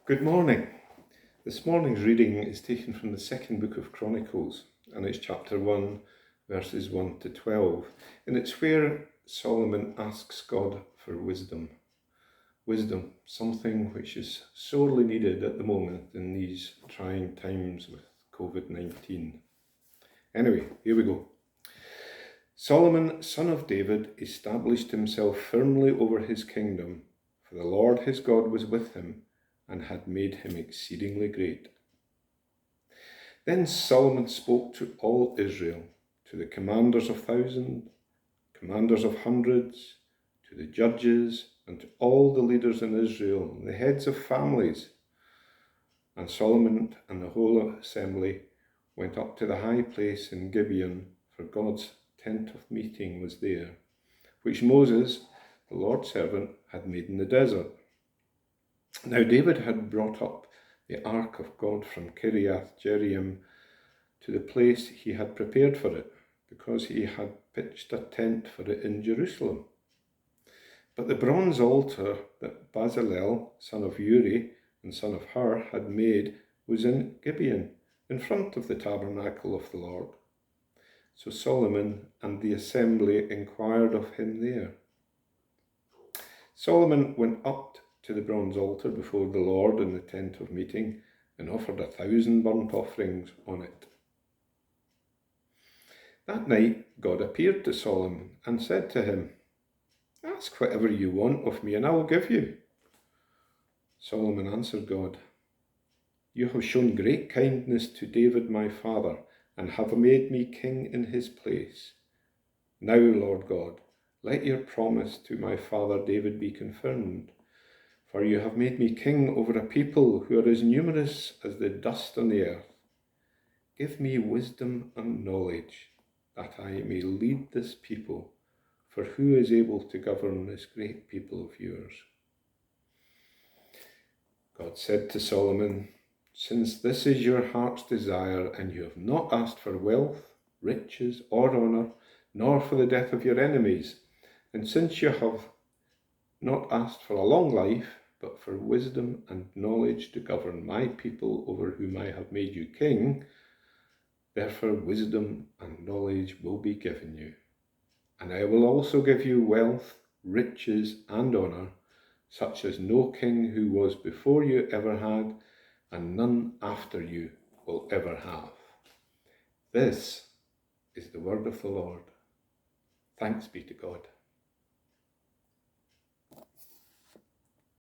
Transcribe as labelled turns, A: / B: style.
A: Good morning. This morning's reading is taken from the second book of Chronicles, and it's chapter 1, verses 1 to 12. And it's where Solomon asks God for wisdom. Wisdom, something which is sorely needed at the moment in these trying times with COVID-19. Anyway, here we go. Solomon, son of David, established himself firmly over his kingdom, for the Lord his God was with him, and had made him exceedingly great. Then Solomon spoke to all Israel, to the commanders of thousands, commanders of hundreds, to the judges, and to all the leaders in Israel, and the heads of families. And Solomon and the whole assembly went up to the high place in Gibeon, for God's tent of meeting was there, which Moses, the Lord's servant, had made in the desert. Now David had brought up the ark of God from Kiriath Jearim to the place he had prepared for it, because he had pitched a tent for it in Jerusalem. But the bronze altar that Bezalel, son of Uri and son of Hur, had made was in Gibeon, in front of the tabernacle of the Lord. So Solomon and the assembly inquired of him there. Solomon went up to the bronze altar before the Lord in the tent of meeting, and offered 1,000 burnt offerings on it. That night God appeared to Solomon and said to him, "Ask whatever you want of me, and I will give you." Solomon answered God, "You have shown great kindness to David my father, and have made me king in his place. Now, Lord God, let your promise to my father David be confirmed. For you have made me king over a people who are as numerous as the dust on the earth. Give me wisdom and knowledge, that I may lead this people, for who is able to govern this great people of yours?" God said to Solomon, "Since this is your heart's desire, and you have not asked for wealth, riches, or honour, nor for the death of your enemies, and since you have not asked for a long life, but for wisdom and knowledge to govern my people over whom I have made you king, therefore wisdom and knowledge will be given you. And I will also give you wealth, riches, and honour, such as no king who was before you ever had, and none after you will ever have." This is the word of the Lord. Thanks be to God.